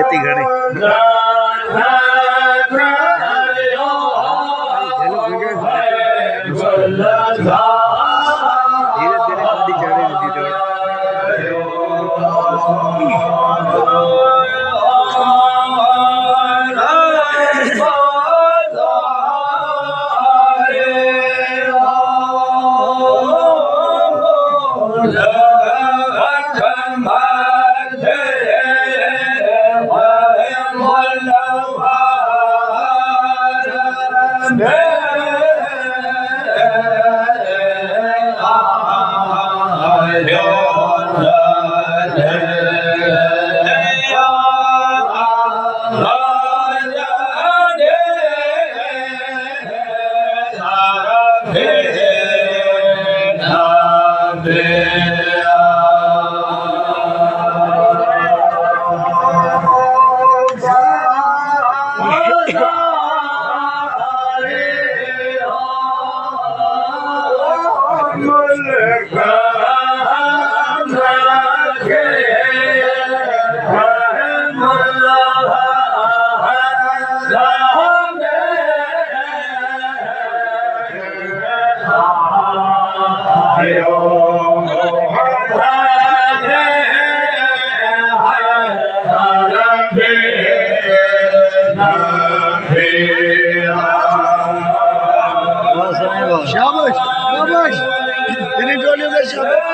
खेती घड़ी धीरे धीरे गाड़ी चढ़े दीदी शाबाश शाबाश इन्हीं टोलियों का शाबाश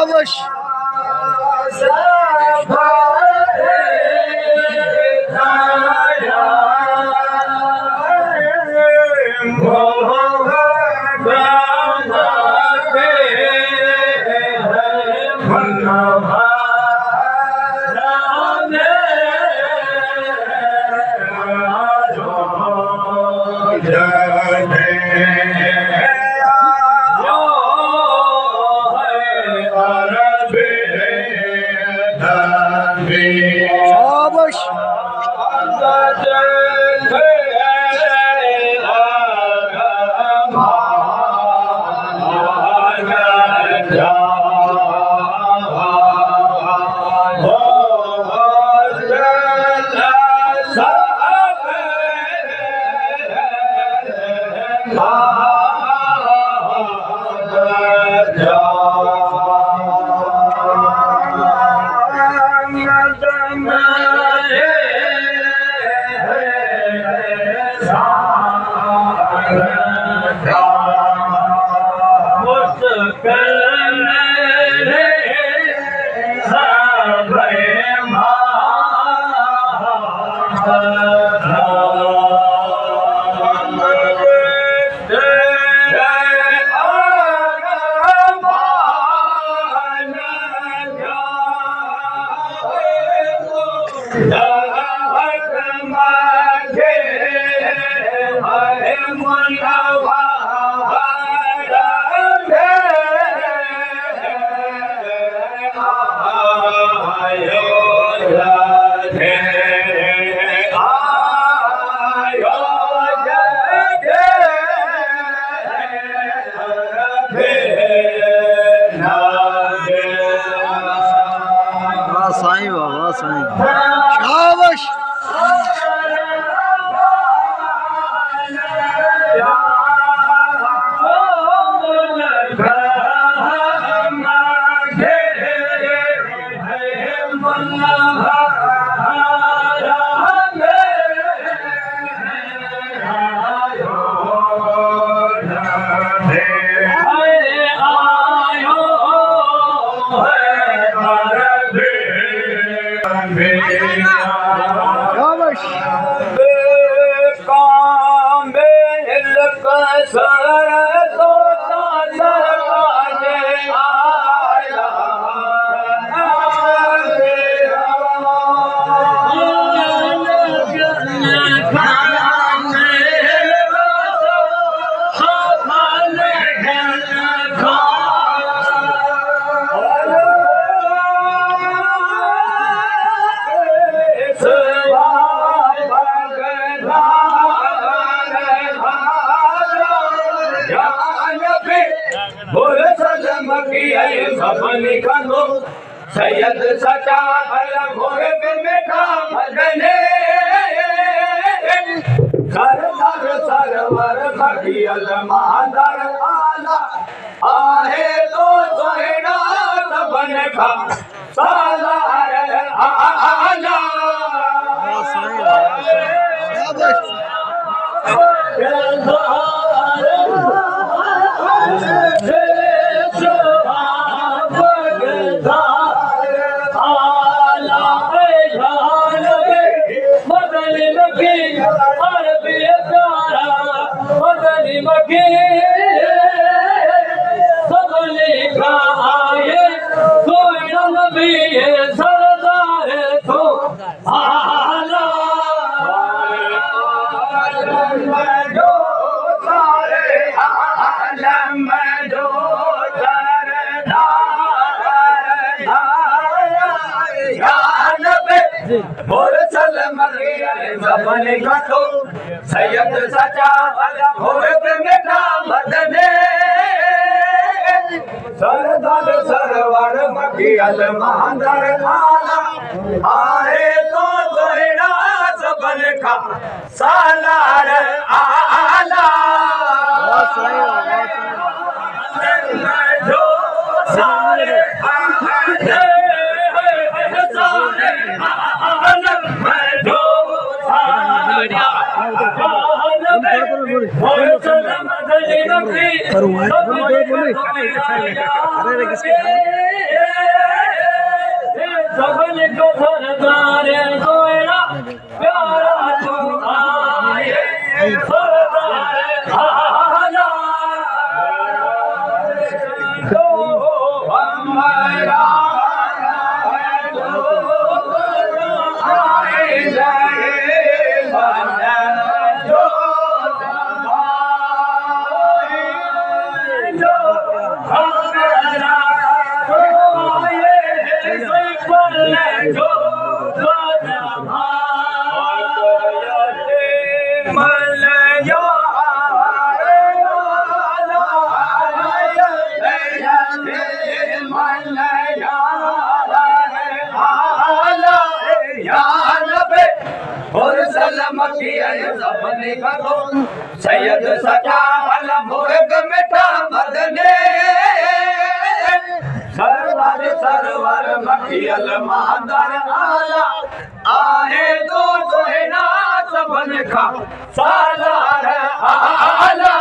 शाबाश शाबाश साईं बाबा साईं शाबाश सैयद सचा घोड़े पे बैठा भजने सरदार सरवर भगियल महादर आला आहे तो सोहेड़ा सबन का सालार आला सैयद सचा घोड़े पे बैठा भजने सरदार सरवर भगियल महादर आला आहे तो सोहेड़ा सबन का सालार आला जो सारे सबन को सरदार सोया प्यारा तू आए सरदार आला तो हमारा आए जाए बना जो हमारा सैयद सचा वाला मुर्ग मिठा मदने सरवर सरवर मखियल मादर आला आहे तो सोना सबन खा सालार आला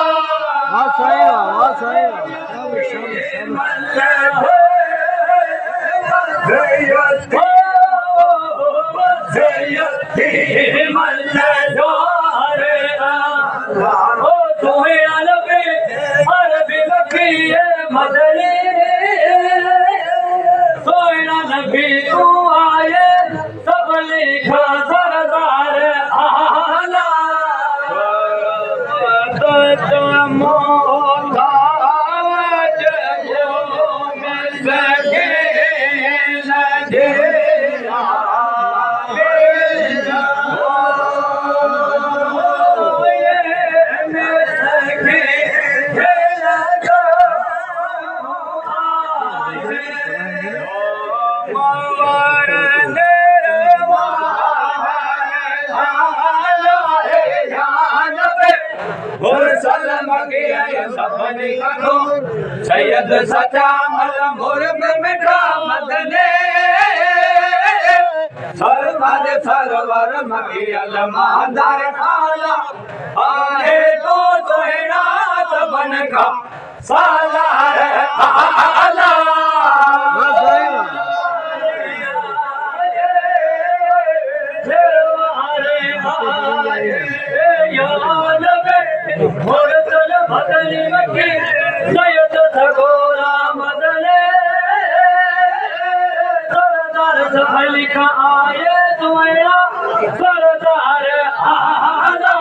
मदनी सोना नबी तू आए सब लिखा सरदार आला तो मोहताज हो सके लगे सैयद सचा मुर्ग मिठा मदने सरवर सरवर मखियल मादर आला आहे तो सोना सबन का सालार आला मदनी मक्की सैयद सगोरा मदने सरदार सफल का आए दुआ सरदार आला